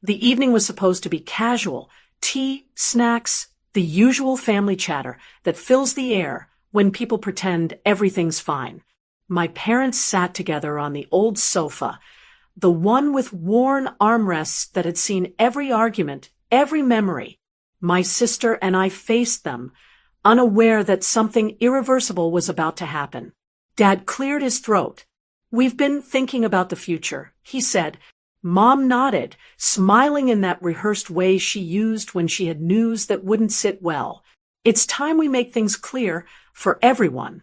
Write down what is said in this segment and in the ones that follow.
The evening was supposed to be casual, tea, snacks, the usual family chatter that fills the air when people pretend everything's fine. My parents sat together on the old sofa, the one with worn armrests that had seen every argument, every memory. My sister and I faced them, unaware that something irreversible was about to happen. Dad cleared his throat. "We've been thinking about the future," he said. Mom nodded, smiling in that rehearsed way she used when she had news that wouldn't sit well. "It's time we make things clear for everyone."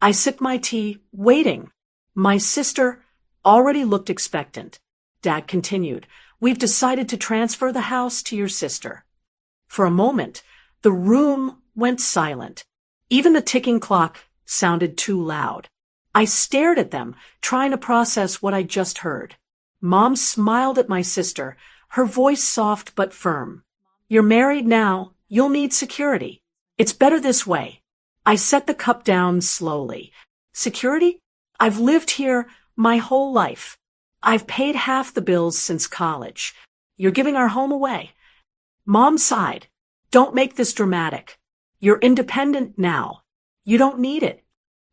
I sipped my tea, waiting. My sister already looked expectant. Dad continued, "We've decided to transfer the house to your sister." For a moment, the room went silent. Even the ticking clock sounded too loud. I stared at them, trying to process what I'd just heard. Mom smiled at my sister, her voice soft but firm. "You're married now. You'll need security. It's better this way." I set the cup down slowly. "Security? I've lived here my whole life. I've paid half the bills since college. You're giving our home away." Mom sighed. "Don't make this dramatic. You're independent now. You don't need it."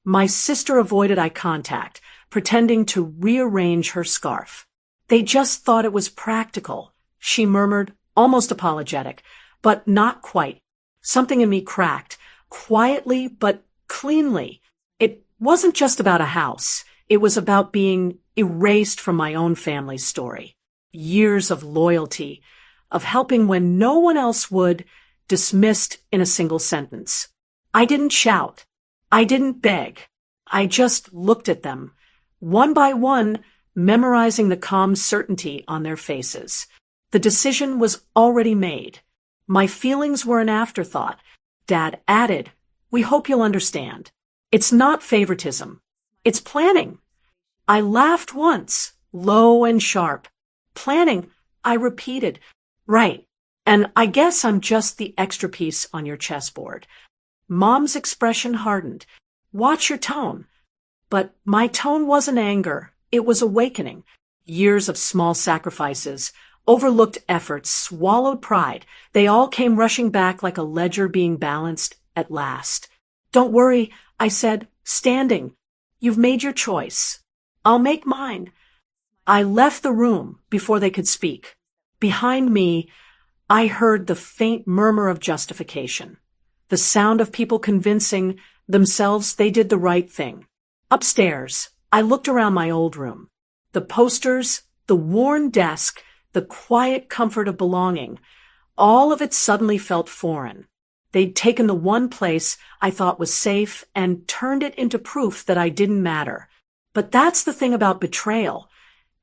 My sister avoided eye contact, pretending to rearrange her scarf. "They just thought it was practical," she murmured, almost apologetic, but not quite. Something in me cracked, quietly but cleanly. It wasn't just about a house. It was about being erased from my own family's story. Years of loyalty, of helping when no one else would, dismissed in a single sentence. I didn't shout. I didn't beg. I just looked at them, one by one, memorizing the calm certainty on their faces. The decision was already made. My feelings were an afterthought. Dad added, "We hope you'll understand. It's not favoritism. It's planning." I laughed once, low and sharp. "Planning," I repeated. "Right. And I guess I'm just the extra piece on your chessboard." Mom's expression hardened. "Watch your tone." But my tone wasn't anger. It was awakening. Years of small sacrifices, overlooked efforts, swallowed pride. They all came rushing back like a ledger being balanced at last. "Don't worry," I said, standing. "You've made your choice. I'll make mine." I left the room before they could speak. Behind me, I heard the faint murmur of justification, the sound of people convincing themselves they did the right thing. Upstairs, I looked around my old room. The posters, the worn desk, the quiet comfort of belonging, all of it suddenly felt foreign. They'd taken the one place I thought was safe and turned it into proof that I didn't matter. But that's the thing about betrayal.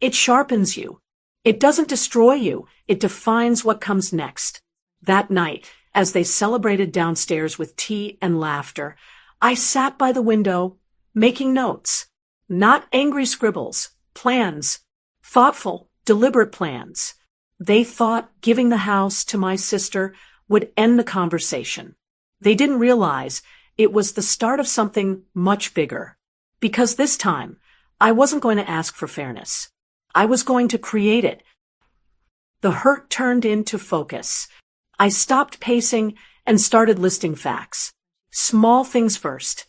It sharpens you. It doesn't destroy you. It defines what comes next. That night, as they celebrated downstairs with tea and laughter, I sat by the window, making notes. Not angry scribbles, plans, thoughtful, deliberate plans. They thought giving the house to my sister would end the conversation. They didn't realize it was the start of something much bigger. Because this time, I wasn't going to ask for fairness. I was going to create it. The hurt turned into focus. I stopped pacing and started listing facts. Small things first.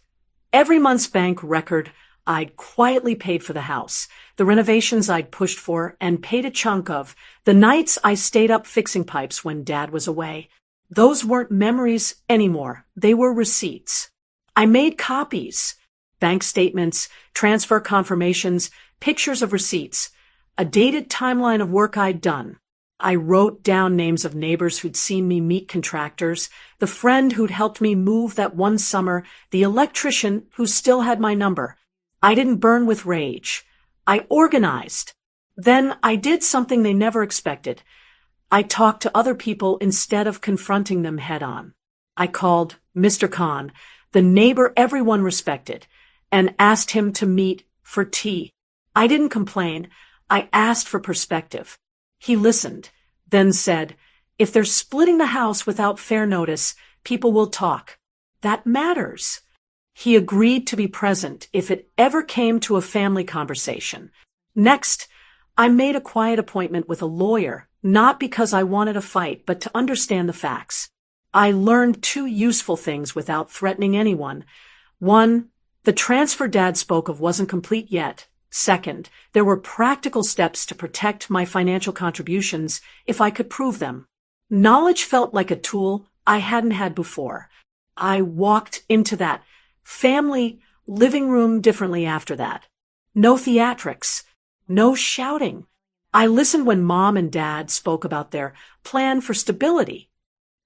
Every month's bank record I'd quietly paid for the house, the renovations I'd pushed for and paid a chunk of, the nights I stayed up fixing pipes when Dad was away. Those weren't memories anymore. They were receipts. I made copies, bank statements, transfer confirmations, pictures of receipts, a dated timeline of work I'd done. I wrote down names of neighbors who'd seen me meet contractors, the friend who'd helped me move that one summer, the electrician who still had my number. I didn't burn with rage. I organized. Then I did something they never expected. I talked to other people instead of confronting them head on. I called Mr. Khan, the neighbor everyone respected, and asked him to meet for tea. I didn't complain. I asked for perspective. He listened, then said, "If they're splitting the house without fair notice, people will talk. That matters." He agreed to be present if it ever came to a family conversation. Next, I made a quiet appointment with a lawyer not because I wanted a fight, but to understand the facts. I learned two useful things without threatening anyone. One, the transfer Dad spoke of wasn't complete yet. Second, there were practical steps to protect my financial contributions if I could prove them. Knowledge felt like a tool I hadn't had before. I walked into that family living room differently after that. No theatrics, no shouting. I listened when Mom and Dad spoke about their plan for stability.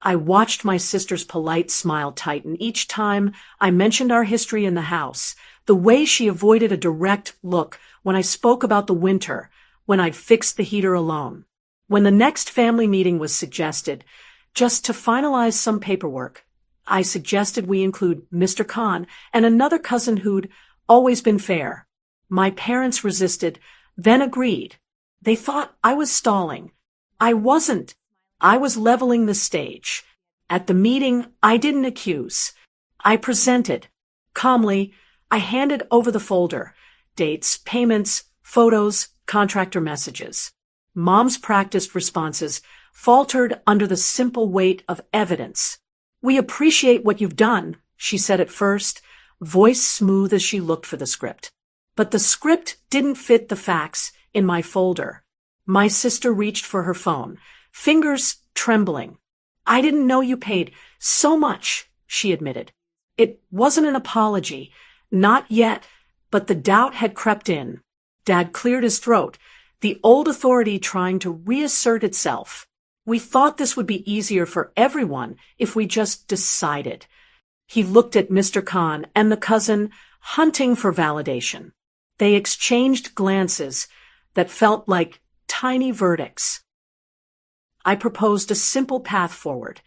I watched my sister's polite smile tighten each time I mentioned our history in the house, the way she avoided a direct look when I spoke about the winter, when I'd fixed the heater alone. When the next family meeting was suggested, just to finalize some paperwork, I suggested we include Mr. Khan and another cousin who'd always been fair. My parents resisted, then agreed. They thought I was stalling. I wasn't. I was leveling the stage. At the meeting, I didn't accuse. I presented. Calmly, I handed over the folder. Dates, payments, photos, contractor messages. Mom's practiced responses faltered under the simple weight of evidence. "We appreciate what you've done," she said at first, voice smooth as she looked for the script. But the script didn't fit the facts in my folder. My sister reached for her phone, fingers trembling. "I didn't know you paid so much," she admitted. It wasn't an apology, not yet, but the doubt had crept in. Dad cleared his throat, the old authority trying to reassert itself. "We thought this would be easier for everyone if we just decided." He looked at Mr. Khan and the cousin, hunting for validation. They exchanged glances that felt like tiny verdicts. I proposed a simple path forward.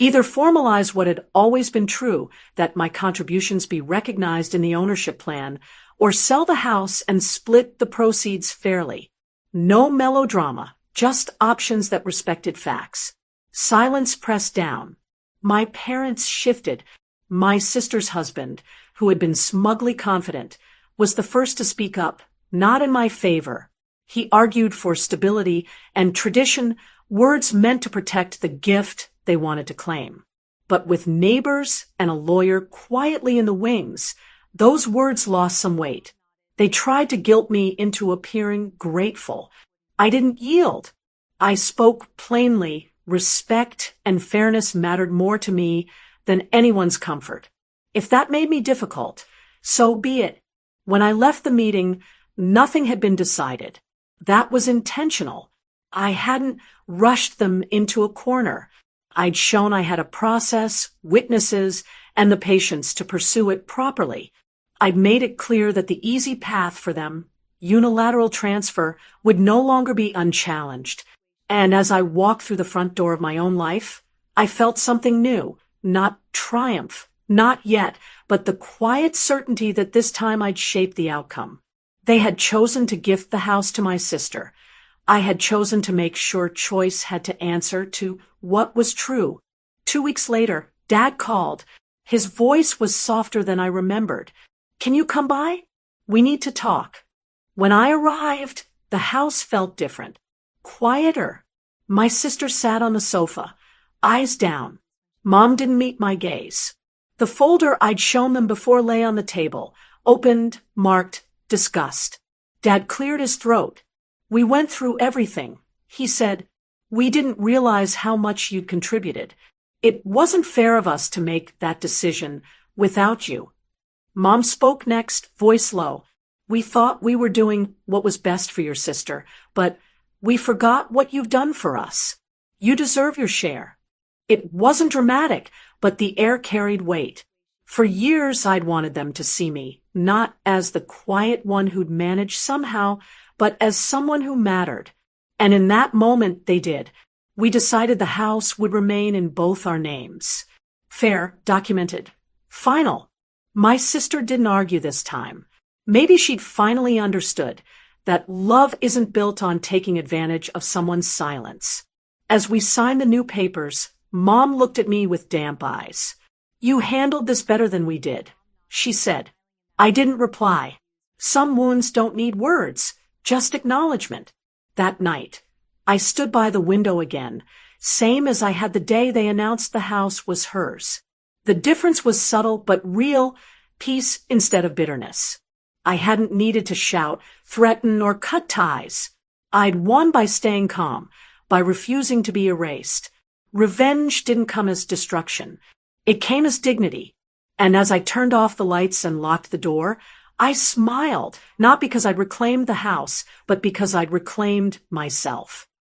Either formalize what had always been true, that my contributions be recognized in the ownership plan, or sell the house and split the proceeds fairly. No melodrama, just options that respected facts. Silence pressed down. My parents shifted. My sister's husband, who had been smugly confident, was the first to speak up, not in my favor. He argued for stability and tradition, words meant to protect the gift they wanted to claim. But with neighbors and a lawyer quietly in the wings, those words lost some weight. They tried to guilt me into appearing grateful. I didn't yield. I spoke plainly. Respect and fairness mattered more to me than anyone's comfort. If that made me difficult, so be it. When I left the meeting, nothing had been decided. That was intentional. I hadn't rushed them into a corner. I'd shown I had a process, witnesses, and the patience to pursue it properly. I'd made it clear that the easy path for them, unilateral transfer, would no longer be unchallenged. And as I walked through the front door of my own life, I felt something new, not triumph, not yet, but the quiet certainty that this time I'd shape the outcome. They had chosen to gift the house to my sister. I had chosen to make sure choice had to answer to what was true. 2 weeks later, Dad called. His voice was softer than I remembered. "Can you come by? We need to talk." When I arrived, the house felt different. Quieter. My sister sat on the sofa, eyes down. Mom didn't meet my gaze. The folder I'd shown them before lay on the table, opened, marked, discussed. Dad cleared his throat. "We went through everything," he said. "We didn't realize how much you'd contributed. It wasn't fair of us to make that decision without you." Mom spoke next, voice low. "We thought we were doing what was best for your sister, but we forgot what you've done for us. You deserve your share." It wasn't dramatic, but the air carried weight. For years I'd wanted them to see me, not as the quiet one who'd managed somehow, but as someone who mattered. And in that moment they did. We decided the house would remain in both our names. Fair, documented, final. My sister didn't argue this time. Maybe she'd finally understood that love isn't built on taking advantage of someone's silence. As we signed the new papers, Mom looked at me with damp eyes. "You handled this better than we did," she said. I didn't reply. Some wounds don't need words, just acknowledgement. That night, I stood by the window again, same as I had the day they announced the house was hers. The difference was subtle but real, peace instead of bitterness. I hadn't needed to shout, threaten, or cut ties. I'd won by staying calm, by refusing to be erased. Revenge didn't come as destruction. It came as dignity. And as I turned off the lights and locked the door, I smiled, not because I'd reclaimed the house, but because I'd reclaimed myself.